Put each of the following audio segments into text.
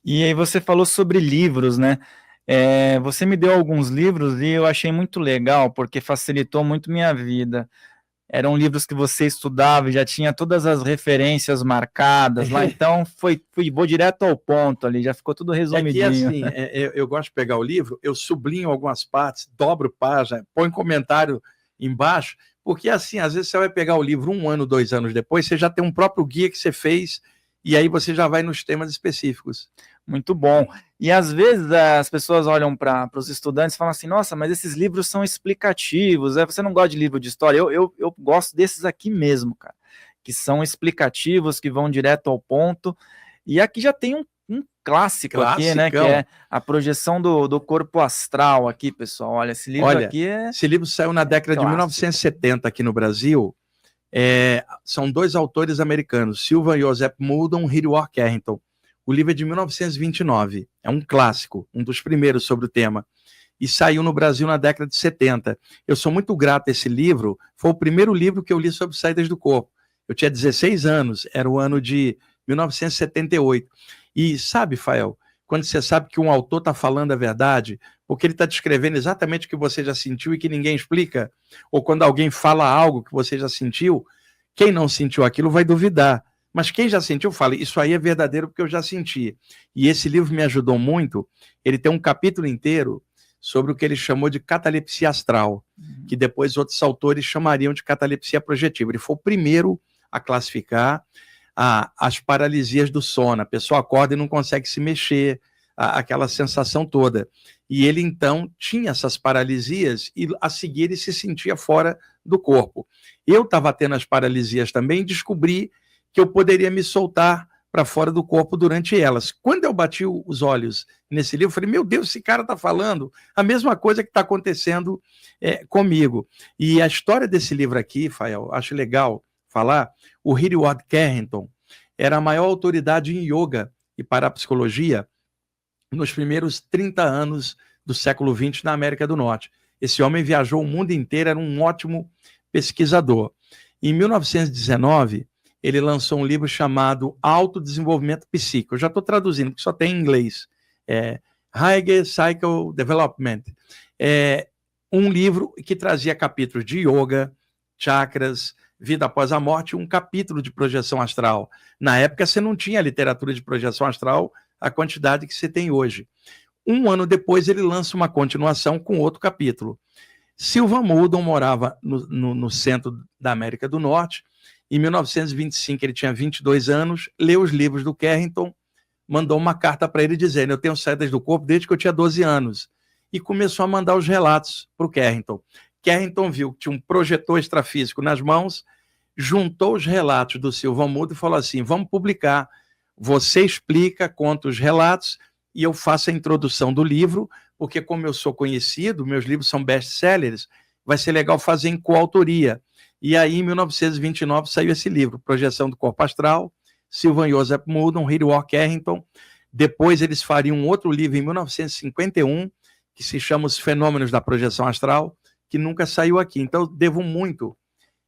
E aí você falou sobre livros, né? Você me deu alguns livros e eu achei muito legal, porque facilitou muito minha vida. Eram livros que você estudava e já tinha todas as referências marcadas lá, então vou direto ao ponto ali, já ficou tudo É que resumidinho. assim, eu gosto de pegar o livro, eu sublinho algumas partes, dobro página, põe comentário embaixo, porque assim, às vezes você vai pegar o livro 1 ano, 2 anos depois, você já tem um próprio guia que você fez, e aí você já vai nos temas específicos. Muito bom. E às vezes as pessoas olham para os estudantes e falam assim, nossa, mas esses livros são explicativos, você não gosta de livro de história? Eu gosto desses aqui mesmo, cara, que são explicativos, que vão direto ao ponto. E aqui já tem um clássico aqui, né, que é Classicão. a projeção do corpo astral aqui, pessoal. Olha, esse livro Olha, aqui é esse livro saiu na década de clássico. 1970 aqui no Brasil. São dois autores americanos, Sylvan Joseph Muldon e Hiriwar Carrington. O livro é de 1929, é um clássico, um dos primeiros sobre o tema, e saiu no Brasil na década de 70. Eu sou muito grato a esse livro, foi o primeiro livro que eu li sobre saídas do corpo. Eu tinha 16 anos, era o ano de 1978. E sabe, Fael, quando você sabe que um autor está falando a verdade, porque ele está descrevendo exatamente o que você já sentiu e que ninguém explica, ou quando alguém fala algo que você já sentiu, quem não sentiu aquilo vai duvidar. Mas quem já sentiu, fala, isso aí é verdadeiro porque eu já senti. E esse livro me ajudou muito. Ele tem um capítulo inteiro sobre o que ele chamou de catalepsia astral, que depois outros autores chamariam de catalepsia projetiva. Ele foi o primeiro a classificar as paralisias do sono. A pessoa acorda e não consegue se mexer, aquela sensação toda. E ele, então, tinha essas paralisias e, a seguir, ele se sentia fora do corpo. Eu estava tendo as paralisias também e descobri que eu poderia me soltar para fora do corpo durante elas. Quando eu bati os olhos nesse livro, eu falei, meu Deus, esse cara está falando a mesma coisa que está acontecendo comigo. E a história desse livro aqui, Fael, acho legal falar, o Hiriwar Carrington era a maior autoridade em yoga e parapsicologia nos primeiros 30 anos do século XX na América do Norte. Esse homem viajou o mundo inteiro, era um ótimo pesquisador. Em 1919, ele lançou um livro chamado Autodesenvolvimento Psíquico. Eu já estou traduzindo, porque só tem em inglês. Higher Psycho Development. Um livro que trazia capítulos de yoga, chakras, vida após a morte, um capítulo de projeção astral. Na época, você não tinha literatura de projeção astral a quantidade que você tem hoje. 1 ano depois, ele lança uma continuação com outro capítulo. Sylvan Muldon morava no centro da América do Norte. Em 1925, ele tinha 22 anos, leu os livros do Carrington, mandou uma carta para ele dizendo, eu tenho saídas do corpo desde que eu tinha 12 anos. E começou a mandar os relatos para o Carrington. Carrington viu que tinha um projetor extrafísico nas mãos, juntou os relatos do Sylvan Muldon e falou assim, vamos publicar. Você explica, conta os relatos e eu faço a introdução do livro, porque como eu sou conhecido, meus livros são best-sellers, vai ser legal fazer em coautoria. E aí, em 1929, saiu esse livro, Projeção do Corpo Astral, Sylvan Joseph Muldon, Hiriwar Carrington. Depois eles fariam um outro livro em 1951, que se chama Os Fenômenos da Projeção Astral, que nunca saiu aqui. Então, eu devo muito,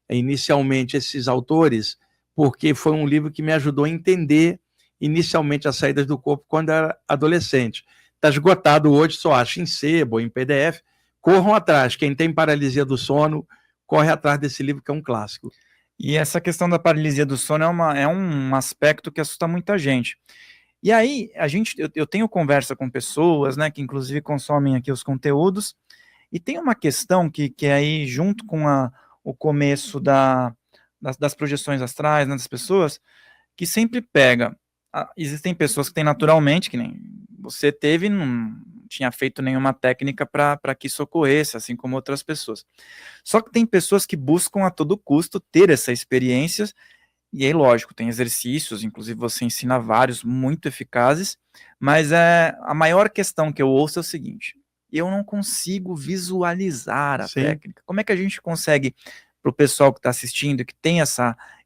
inicialmente, esses autores, porque foi um livro que me ajudou a entender, inicialmente, as saídas do corpo quando eu era adolescente. Está esgotado hoje, só acha em sebo, em PDF. Corram atrás. Quem tem paralisia do sono, corre atrás desse livro, que é um clássico. E essa questão da paralisia do sono é um aspecto que assusta muita gente. E aí, eu tenho conversa com pessoas, né, que inclusive consomem aqui os conteúdos, e tem uma questão que é aí, junto com o começo das projeções astrais, né, das pessoas, que sempre pega. Existem pessoas que têm naturalmente, que nem você teve, não tinha feito nenhuma técnica para que isso ocorresse, assim como outras pessoas. Só que tem pessoas que buscam a todo custo ter essa experiência, e aí, lógico, tem exercícios, inclusive você ensina vários muito eficazes, mas a maior questão que eu ouço é o seguinte, eu não consigo visualizar a técnica. Como é que a gente consegue, para o pessoal que está assistindo, que tem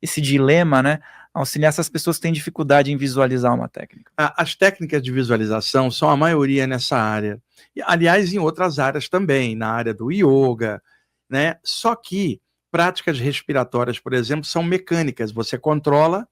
esse dilema, né, auxiliar essas pessoas que têm dificuldade em visualizar uma técnica? As técnicas de visualização são a maioria nessa área. Aliás, em outras áreas também, na área do yoga, né? Só que práticas respiratórias, por exemplo, são mecânicas. Você controla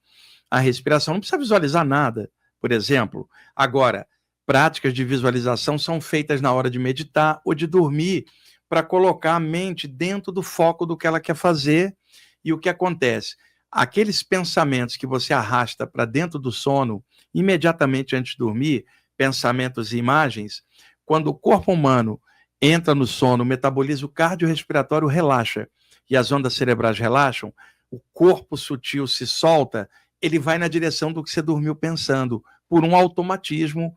a respiração, não precisa visualizar nada. por exemplo. Agora, práticas de visualização são feitas na hora de meditar ou de dormir, para colocar a mente dentro do foco do que ela quer fazer. E o que acontece? Aqueles pensamentos que você arrasta para dentro do sono, imediatamente antes de dormir, pensamentos e imagens, quando o corpo humano entra no sono, o metabolismo cardiorrespiratório relaxa e as ondas cerebrais relaxam, o corpo sutil se solta, ele vai na direção do que você dormiu pensando, por um automatismo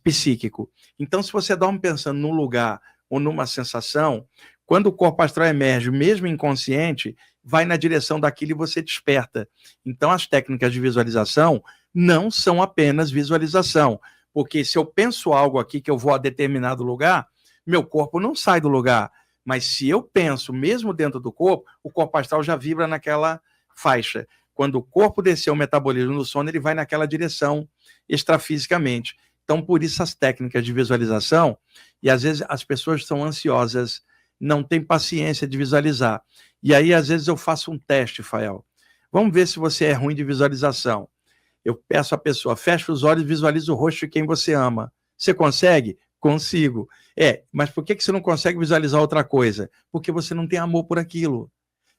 psíquico. Então, se você dorme pensando num lugar ou numa sensação, quando o corpo astral emerge, mesmo inconsciente, vai na direção daquilo e você desperta. Então, as técnicas de visualização não são apenas visualização, porque se eu penso algo aqui que eu vou a determinado lugar, meu corpo não sai do lugar, mas se eu penso mesmo dentro do corpo, o corpo astral já vibra naquela faixa. Quando o corpo descer o metabolismo no sono, ele vai naquela direção extrafisicamente. Então, por isso as técnicas de visualização, e às vezes as pessoas são ansiosas, não têm paciência de visualizar. E aí, às vezes, eu faço um teste, Fael. Vamos ver se você é ruim de visualização. Eu peço à pessoa, fecha os olhos e visualiza o rosto de quem você ama. Você consegue? Consigo. Mas por que você não consegue visualizar outra coisa? Porque você não tem amor por aquilo.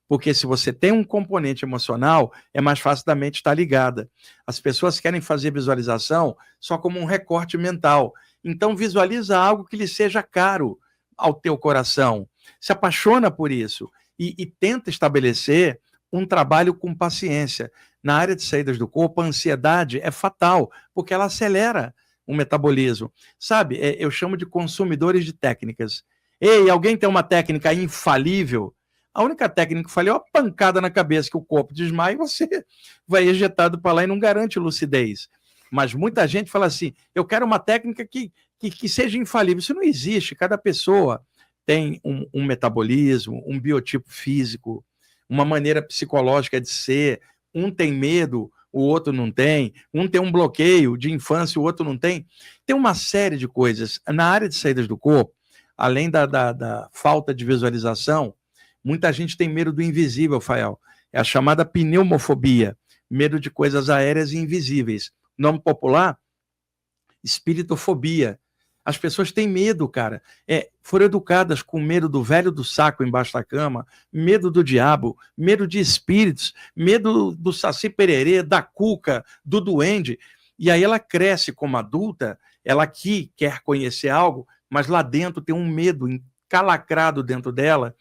Porque se você tem um componente emocional, é mais fácil da mente estar ligada. As pessoas querem fazer visualização só como um recorte mental. Então visualiza algo que lhe seja caro ao teu coração. Se apaixona por isso e tenta estabelecer um trabalho com paciência. Na área de saídas do corpo, a ansiedade é fatal, porque ela acelera o metabolismo. Sabe, eu chamo de consumidores de técnicas. Ei, alguém tem uma técnica infalível? A única técnica que eu falei é uma pancada na cabeça, que o corpo desmaia e você vai ejetado para lá e não garante lucidez. Mas muita gente fala assim, eu quero uma técnica que seja infalível. Isso não existe. Cada pessoa tem um metabolismo, um biotipo físico, uma maneira psicológica de ser. Um tem medo, o outro não tem. Um tem um bloqueio de infância, o outro não tem. Tem uma série de coisas. Na área de saídas do corpo, além da falta de visualização, muita gente tem medo do invisível, Fael. É a chamada pneumofobia, medo de coisas aéreas e invisíveis. Nome popular, espiritofobia. As pessoas têm medo, cara. Foram educadas com medo do velho do saco embaixo da cama, medo do diabo, medo de espíritos, medo do saci pererê, da cuca, do duende. E aí ela cresce como adulta, ela aqui quer conhecer algo, mas lá dentro tem um medo encalacrado dentro dela,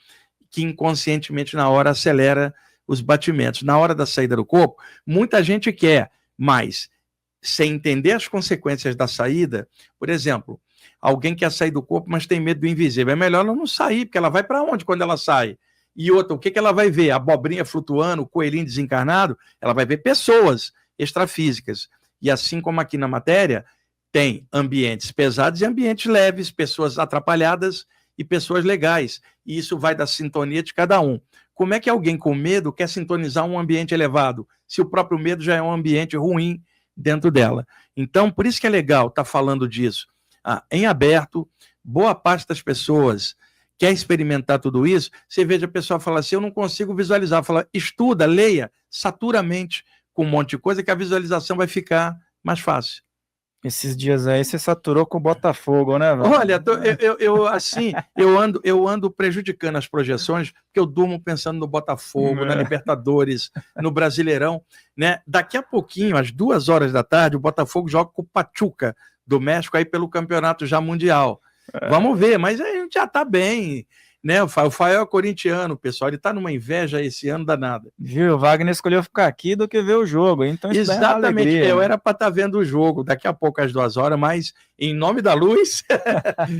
que inconscientemente na hora acelera os batimentos. Na hora da saída do corpo, muita gente quer, mas sem entender as consequências da saída, por exemplo, alguém quer sair do corpo, mas tem medo do invisível. É melhor ela não sair, porque ela vai para onde quando ela sai? E outra, o que ela vai ver? A abobrinha flutuando, o coelhinho desencarnado? Ela vai ver pessoas extrafísicas. E assim como aqui na matéria, tem ambientes pesados e ambientes leves, pessoas atrapalhadas e pessoas legais. E isso vai da sintonia de cada um. Como é que alguém com medo quer sintonizar um ambiente elevado, se o próprio medo já é um ambiente ruim dentro dela? Então, por isso que é legal estar falando disso. Em aberto, boa parte das pessoas quer experimentar tudo isso. Você veja a pessoa falar assim, eu não consigo visualizar. Fala, estuda, leia, satura a mente com um monte de coisa que a visualização vai ficar mais fácil. Esses dias aí você saturou com o Botafogo, né, velho? Olha, eu ando prejudicando as projeções, porque eu durmo pensando no Botafogo, na Libertadores, no Brasileirão, né? Daqui a pouquinho, às 2h da tarde, o Botafogo joga com o Pachuca do México aí pelo campeonato já mundial. Vamos ver, mas a gente já tá bem, né? O Fael é corintiano, pessoal, ele tá numa inveja esse ano danada. Viu, o Wagner escolheu ficar aqui do que ver o jogo, então isso exatamente, alegria, eu era para estar vendo o jogo daqui a pouco às 2h, mas em nome da luz,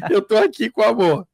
eu tô aqui com amor.